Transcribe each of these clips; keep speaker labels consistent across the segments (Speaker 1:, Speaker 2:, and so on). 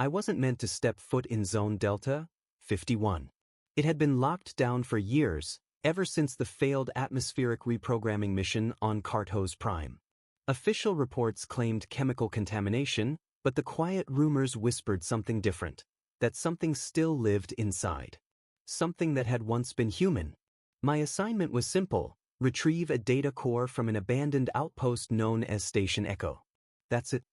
Speaker 1: I wasn't meant to step foot in Zone Delta 51. It had been locked down for years, ever since the failed atmospheric reprogramming mission on Kartos Prime. Official reports claimed chemical contamination, but the quiet rumors whispered something different, that something still lived inside. Something that had once been human. My assignment was simple: retrieve a data core from an abandoned outpost known as Station Echo. That's it.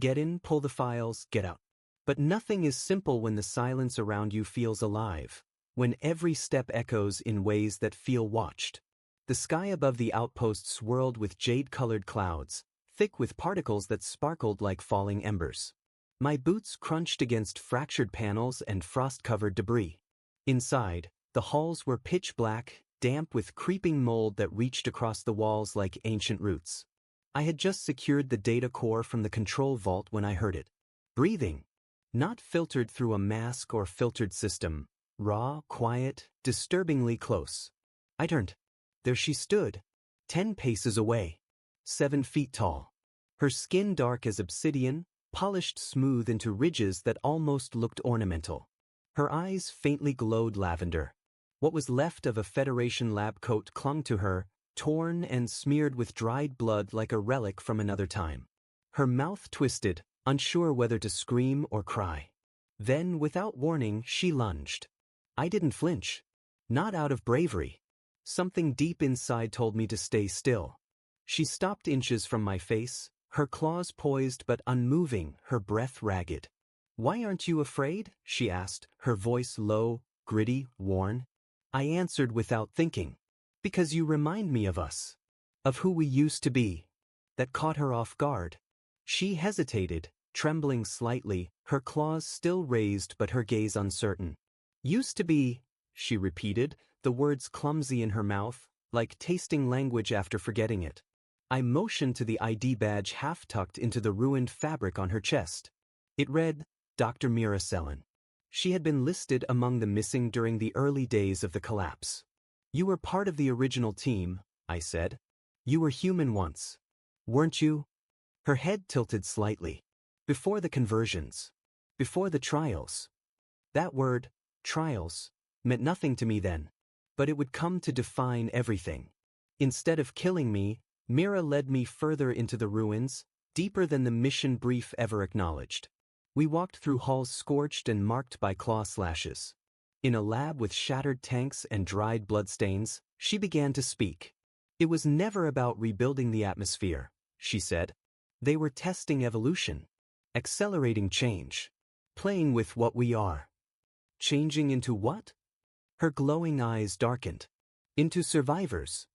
Speaker 1: Get in, pull the files, get out. But nothing is simple when the silence around you feels alive, when every step echoes in ways that feel watched. The sky above the outpost swirled with jade-colored clouds, thick with particles that sparkled like falling embers. My boots crunched against fractured panels and frost-covered debris. Inside, the halls were pitch black, damp with creeping mold that reached across the walls like ancient roots. I had just secured the data core from the control vault when I heard it. Breathing. Not filtered through a mask or filtered system. Raw, quiet, disturbingly close. I turned. There she stood, 10 paces away. 7 feet tall. Her skin dark as obsidian, polished smooth into ridges that almost looked ornamental. Her eyes faintly glowed lavender. What was left of a Federation lab coat clung to her, torn and smeared with dried blood like a relic from another time. Her mouth twisted, unsure whether to scream or cry. Then, without warning, she lunged. I didn't flinch. Not out of bravery. Something deep inside told me to stay still. She stopped inches from my face, her claws poised but unmoving, her breath ragged. "Why aren't you afraid?" she asked, her voice low, gritty, worn. I answered without thinking. "Because you remind me of us. Of who we used to be." That caught her off guard. She hesitated, trembling slightly, her claws still raised but her gaze uncertain. "Used to be," she repeated, the words clumsy in her mouth, like tasting language after forgetting it. I motioned to the ID badge half tucked into the ruined fabric on her chest. It read, Dr. Mira Selen. She had been listed among the missing during the early days of the collapse. "You were part of the original team," I said. "You were human once. Weren't you?" Her head tilted slightly. "Before the conversions. Before the trials." That word, trials, meant nothing to me then. But it would come to define everything. Instead of killing me, Mira led me further into the ruins, deeper than the mission brief ever acknowledged. We walked through halls scorched and marked by claw slashes. In a lab with shattered tanks and dried bloodstains, she began to speak. "It was never about rebuilding the atmosphere," she said. "They were testing evolution, accelerating change, playing with what we are." "Changing into what?" Her glowing eyes darkened. "Into survivors."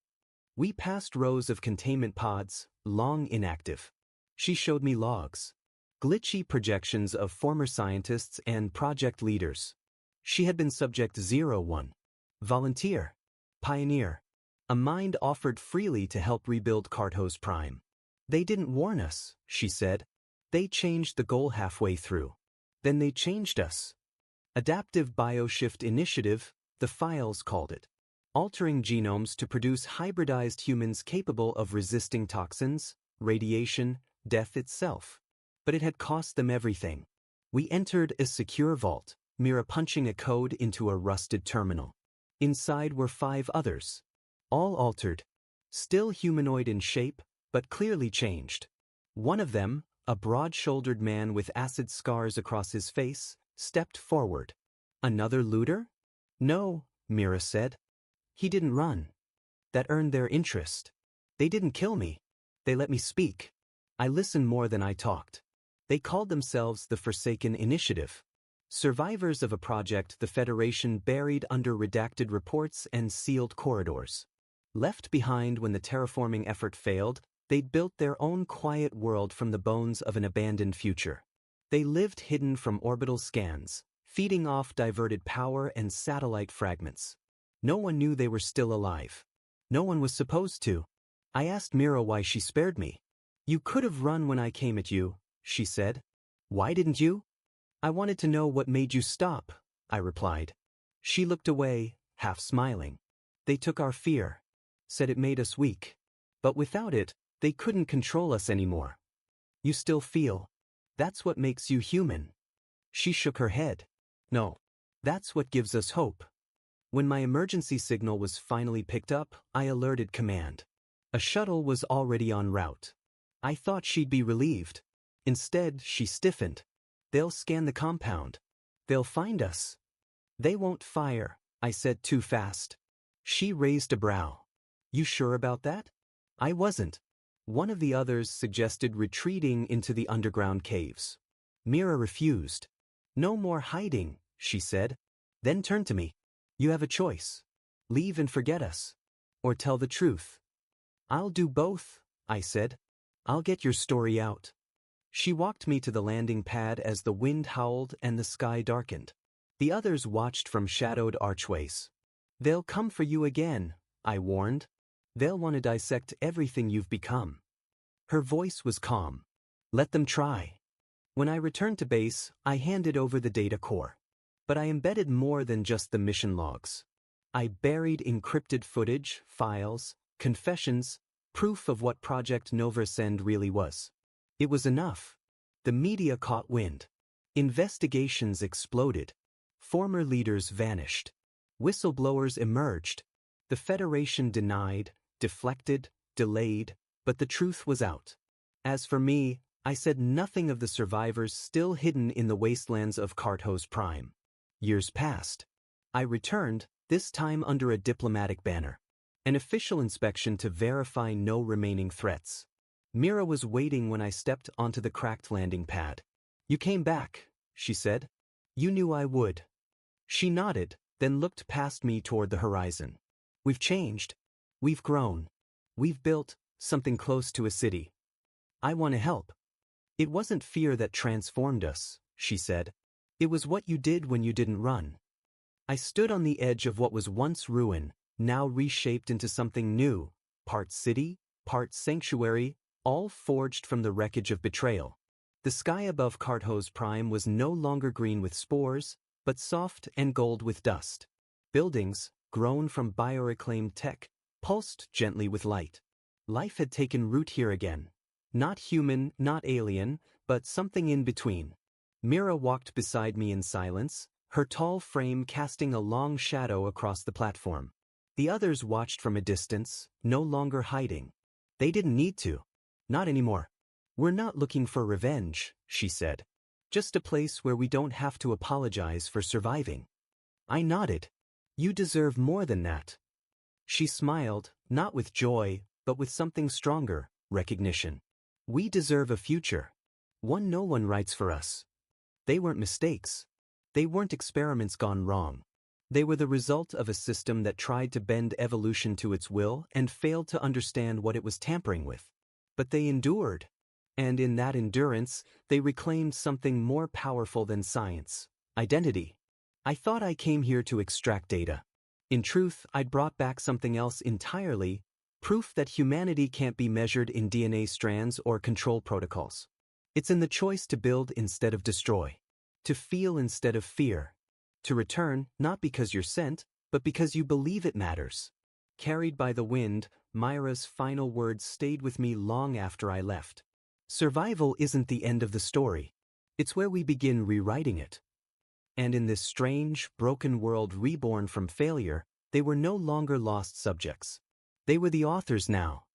Speaker 1: We passed rows of containment pods, long inactive. She showed me logs. Glitchy projections of former scientists and project leaders. She had been Subject 01. Volunteer. Pioneer. A mind offered freely to help rebuild Kartos Prime. "They didn't warn us," she said. "They changed the goal halfway through. Then they changed us." Adaptive Bioshift Initiative, the files called it. Altering genomes to produce hybridized humans capable of resisting toxins, radiation, death itself. But it had cost them everything. We entered a secure vault, Mira punching a code into a rusted terminal. Inside were 5 others. All altered. Still humanoid in shape, but clearly changed. One of them, a broad-shouldered man with acid scars across his face, stepped forward. "Another looter?" "No," Mira said. "He didn't run. That earned their interest. They didn't kill me. They let me speak. I listened more than I talked. They called themselves the Forsaken Initiative. Survivors of a project the Federation buried under redacted reports and sealed corridors. Left behind when the terraforming effort failed, they'd built their own quiet world from the bones of an abandoned future. They lived hidden from orbital scans, feeding off diverted power and satellite fragments. No one knew they were still alive. No one was supposed to. I asked Mira why she spared me. "You could have run when I came at you," she said. "Why didn't you?" "I wanted to know what made you stop," I replied. She looked away, half smiling. "They took our fear. Said it made us weak. But without it, they couldn't control us anymore. You still feel. That's what makes you human." She shook her head. No. That's what gives us hope. When my emergency signal was finally picked up, I alerted command. A shuttle was already en route. I thought she'd be relieved. Instead, she stiffened. They'll scan the compound. They'll find us. They won't fire, I said too fast. She raised a brow. You sure about that? I wasn't. One of the others suggested retreating into the underground caves. Mira refused. No more hiding, she said. Then turned to me. You have a choice. Leave and forget us. Or tell the truth. I'll do both, I said. I'll get your story out. She walked me to the landing pad as the wind howled and the sky darkened. The others watched from shadowed archways. They'll come for you again, I warned. They'll want to dissect everything you've become. Her voice was calm. Let them try. When I returned to base, I handed over the data core. But I embedded more than just the mission logs. I buried encrypted footage, files, confessions, proof of what Project Novasend really was. It was enough. The media caught wind. Investigations exploded. Former leaders vanished. Whistleblowers emerged. The Federation denied, deflected, delayed, but the truth was out. As for me, I said nothing of the survivors still hidden in the wastelands of Kartos Prime. Years passed. I returned, this time under a diplomatic banner. An official inspection to verify no remaining threats. Mira was waiting when I stepped onto the cracked landing pad. You came back, she said. You knew I would. She nodded, then looked past me toward the horizon. We've changed. We've grown. We've built something close to a city. I want to help. It wasn't fear that transformed us, she said. It was what you did when you didn't run. I stood on the edge of what was once ruin, now reshaped into something new, part city, part sanctuary, all forged from the wreckage of betrayal. The sky above Kartos Prime was no longer green with spores, but soft and gold with dust. Buildings, grown from bioreclaimed tech, pulsed gently with light. Life had taken root here again. Not human, not alien, but something in between. Mira walked beside me in silence, her tall frame casting a long shadow across the platform. The others watched from a distance, no longer hiding. They didn't need to. Not anymore. We're not looking for revenge, she said. Just a place where we don't have to apologize for surviving. I nodded. You deserve more than that. She smiled, not with joy, but with something stronger, recognition. We deserve a future. One no one writes for us. They weren't mistakes. They weren't experiments gone wrong. They were the result of a system that tried to bend evolution to its will and failed to understand what it was tampering with. But they endured. And in that endurance, they reclaimed something more powerful than science: identity. I thought I came here to extract data. In truth, I'd brought back something else entirely: proof that humanity can't be measured in DNA strands or control protocols. It's in the choice to build instead of destroy. To feel instead of fear. To return, not because you're sent, but because you believe it matters. Carried by the wind, Myra's final words stayed with me long after I left. Survival isn't the end of the story. It's where we begin rewriting it. And in this strange, broken world reborn from failure, they were no longer lost subjects. They were the authors now.